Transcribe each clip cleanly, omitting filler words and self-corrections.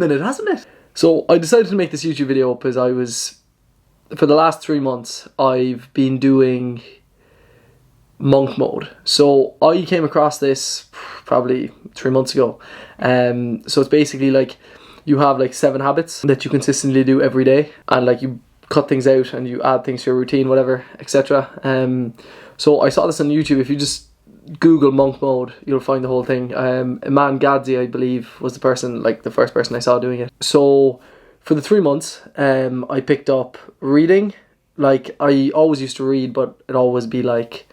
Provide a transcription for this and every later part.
minute, hasn't it? So I decided to make this YouTube video because for the last 3 months, I've been doing monk mode. So I came across this probably 3 months ago. So it's basically like you have like 7 habits that you consistently do every day, and like you cut things out and you add things to your routine, whatever, etc. So I saw this on YouTube. If you just Google monk mode, you'll find the whole thing. Iman Gadzhi, I believe, was the first person I saw doing it. So for the 3 months, I picked up reading. Like, I always used to read, but it'd always be like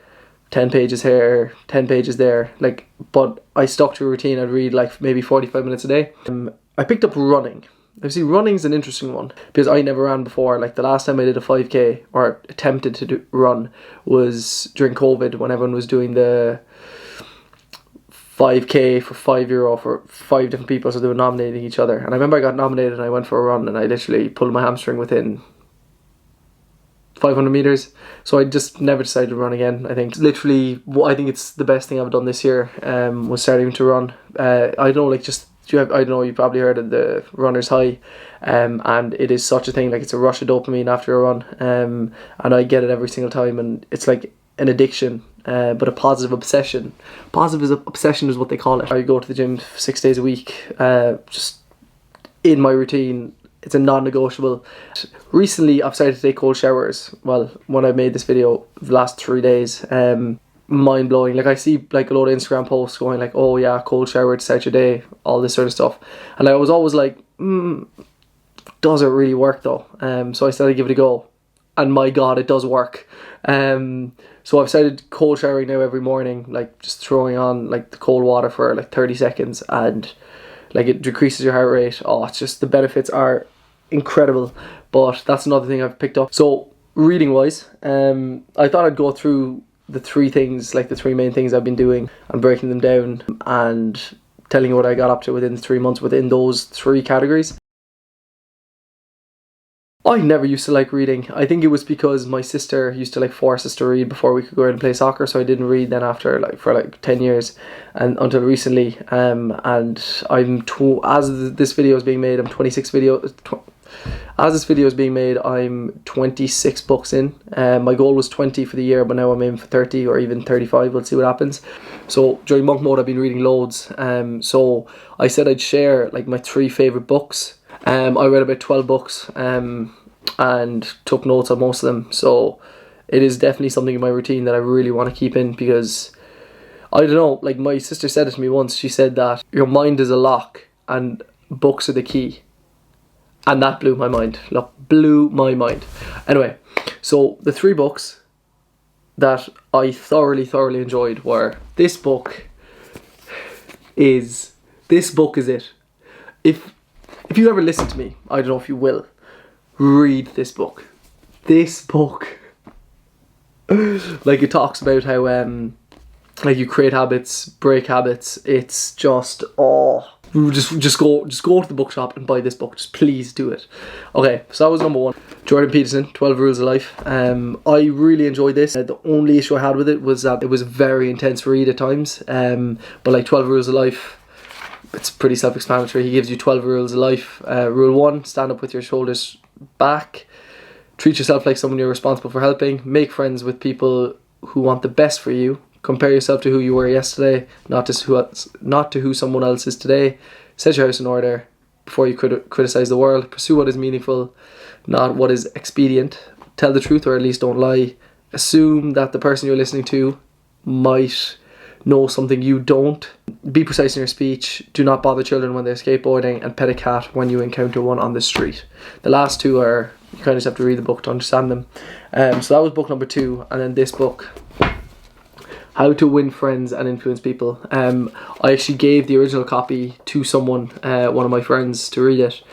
10 pages here, 10 pages there. Like, but I stuck to a routine. I'd read like maybe 45 minutes a day. I picked up running. See, running's an interesting one because I never ran before. Like, the last time I did a 5k or attempted to run was during COVID, when everyone was doing the 5k for €5 for 5 different people, so they were nominating each other. And I remember I got nominated and I went for a run and I literally pulled my hamstring within 500 meters. So I just never decided to run again. I think it's the best thing I've done this year, was starting to run. I don't know, like, just I don't know, you probably heard of the runner's high, and it is such a thing. Like, it's a rush of dopamine after a run, and I get it every single time, and it's like an addiction, but a positive obsession. Obsession is what they call it. I go to the gym 6 days a week, just in my routine. It's a non-negotiable. Recently, I've started to take cold showers. Well, when I made this video, the last 3 days, mind-blowing. Like, I see like a lot of Instagram posts going like, oh yeah, cold shower to start your day, all this sort of stuff, and I was always like, does it really work though? So I started to give it a go, and my god, it does work. So I've started cold showering now every morning, like just throwing on like the cold water for like 30 seconds, and like it decreases your heart rate. Oh, it's just, the benefits are incredible. But that's another thing I've picked up. So reading wise, I thought I'd go through the 3 things, like the 3 main things I've been doing, and breaking them down and telling you what I got up to within 3 months within those 3 categories. I never used to like reading. I think it was because my sister used to like force us to read before we could go out and play soccer, so I didn't read then after for 10 years, and until recently. And as this video is being made, I'm 26 videos. As this video is being made, I'm 26 books in. My goal was 20 for the year, but now I'm aiming for 30 or even 35. We'll see what happens. So during monk mode, I've been reading loads. So I said I'd share like my 3 favourite books. I read about 12 books and took notes on most of them. So it is definitely something in my routine that I really want to keep in, because I don't know, like my sister said it to me once. She said that your mind is a lock and books are the key. And that blew my mind. Look, blew my mind. Anyway, so the 3 books that I thoroughly enjoyed were, this book is it. If you ever listen to me, I don't know if you will, read this book. This book, like, it talks about how like you create habits, break habits. It's just, just go to the bookshop and buy this book. Just please do it. Okay, so that was number 1. Jordan Peterson, 12 Rules of Life. I really enjoyed this. The only issue I had with it was that it was a very intense read at times. But like 12 Rules of Life, it's pretty self-explanatory. He gives you 12 rules of life. Rule 1, stand up with your shoulders back. Treat yourself like someone you're responsible for helping. Make friends with people who want the best for you. Compare yourself to who you were yesterday, not to who someone else is today. Set your house in order before you criticize the world. Pursue what is meaningful, not what is expedient. Tell the truth, or at least don't lie. Assume that the person you're listening to might know something you don't. Be precise in your speech. Do not bother children when they're skateboarding, and pet a cat when you encounter one on the street. The last 2 are, you kind of just have to read the book to understand them. So that was book number 2, and then this book, How to Win Friends and Influence People. I actually gave the original copy to someone, one of my friends, to read it.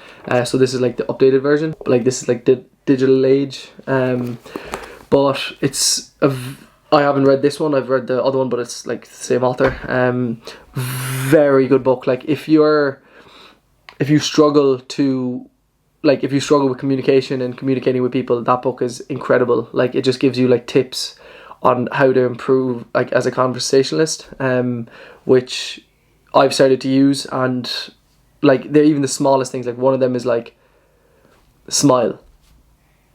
So this is like the updated version. Like, this is like the digital age. But it's I haven't read this one. I've read the other one, but it's like the same author. Very good book. Like, if you struggle with communication and communicating with people, that book is incredible. Like, it just gives you like tips on how to improve, like, as a conversationalist, which I've started to use, and like they're even the smallest things. Like one of them is like smile.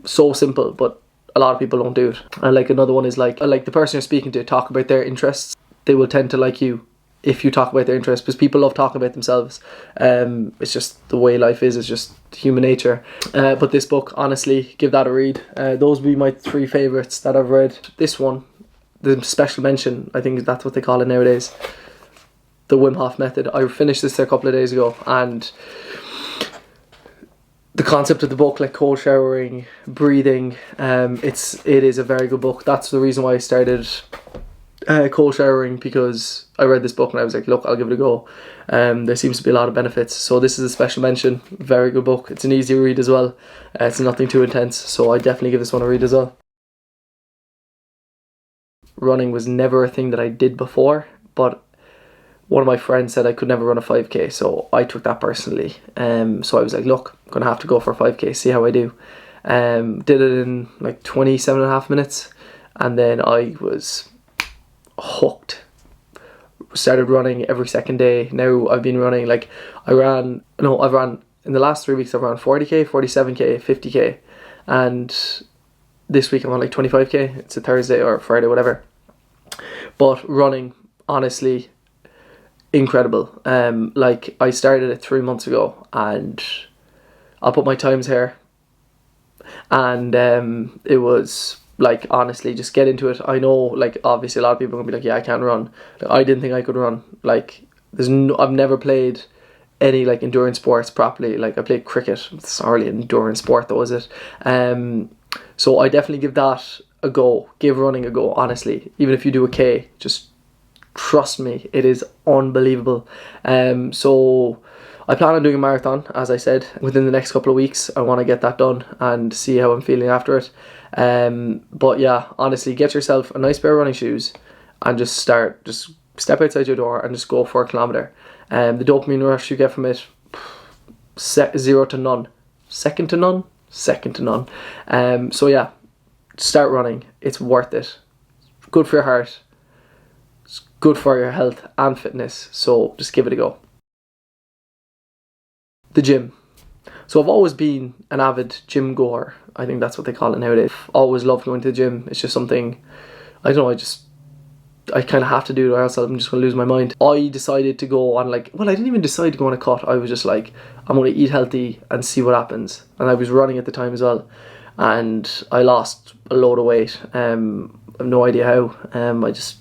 So simple, but a lot of people don't do it. And like another one is like the person you're speaking to, talk about their interests. They will tend to like you if you talk about their interests, because people love talking about themselves. It's just the way life is. It's just human nature. But this book, honestly, give that a read. Those would be my 3 favourites that I've read. This one, the special mention, I think that's what they call it nowadays, the Wim Hof method. I finished this a couple of days ago, and the concept of the book, like cold showering, breathing, it is a very good book. That's the reason why I started cold showering, because I read this book and I was like, look, I'll give it a go. There seems to be a lot of benefits. So this is a special mention. Very good book. It's an easy read as well. It's nothing too intense, so I definitely give this one a read as well. Running was never a thing that I did before, but one of my friends said I could never run a 5k, so I took that personally. So I was like, look, I'm going to have to go for a 5k, see how I do. Did it in like 27.5 minutes, and then I was hooked. Started running every second day. Now I've been running, like I've ran in the last 3 weeks, I've run 40k, 47k, 50k, and this week I'm on like 25k. It's a Thursday or Friday, whatever. But running, honestly, incredible. Like I started it 3 months ago, and I'll put my times here, and it was like, honestly, just get into it. I know, like, obviously a lot of people are gonna be like, yeah, I can't run. Like, I didn't think I could run. Like, I've never played any like endurance sports properly. Like I played cricket. It's not really an endurance sport though, is it? So I definitely give that a go. Give running a go, honestly. Even if you do a K, just trust me, it is unbelievable. So I plan on doing a marathon, as I said, within the next couple of weeks. I want to get that done and see how I'm feeling after it. But yeah, honestly, get yourself a nice pair of running shoes and just step outside your door and just go for a kilometre. The dopamine rush you get from it, 0 to none. Second to none. So yeah, start running. It's worth it. Good for your heart. It's good for your health and fitness. So just give it a go. The gym. So I've always been an avid gym goer. I think that's what they call it nowadays. Always loved going to the gym. It's just something, I don't know, I kind of have to do it or else I'm just going to lose my mind. I decided to go on I didn't even decide to go on a cut. I was just like, I'm going to eat healthy and see what happens. And I was running at the time as well. And I lost a load of weight. I have no idea how. I just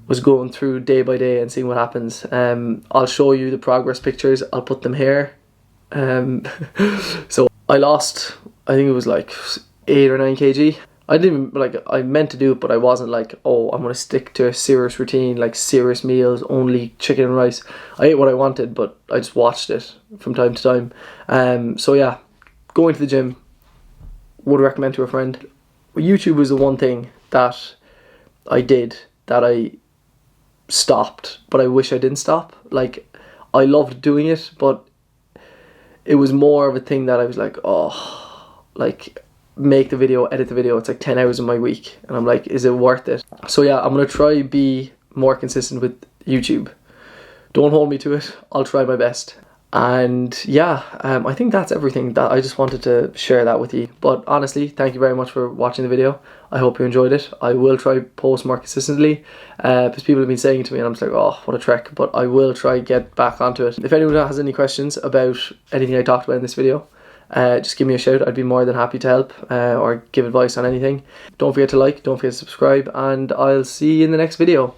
was going through day by day and seeing what happens. I'll show you the progress pictures. I'll put them here. So I lost, I think it was like 8 or 9 kg. I didn't even, I meant to do it, but I wasn't like, oh, I'm going to stick to a serious routine, like serious meals, only chicken and rice. I ate what I wanted, but I just watched it from time to time. So yeah, going to the gym, would recommend to a friend. YouTube was the one thing that I did that I stopped, but I wish I didn't stop. Like, I loved doing it, but it was more of a thing that I was like, oh, like, make the video, edit the video. It's like 10 hours in my week, and I'm like, is it worth it? So yeah, I'm gonna try be more consistent with YouTube. Don't hold me to it. I'll try my best. And yeah, I think that's everything. That I just wanted to share that with you. But honestly, thank you very much for watching the video. I hope you enjoyed it. I will try post more consistently, because people have been saying it to me and I'm just like, oh, what a trek. But I will try get back onto it. If anyone has any questions about anything I talked about in this video, just give me a shout. I'd be more than happy to help, or give advice on anything. Don't forget to like, don't forget to subscribe, and I'll see you in the next video.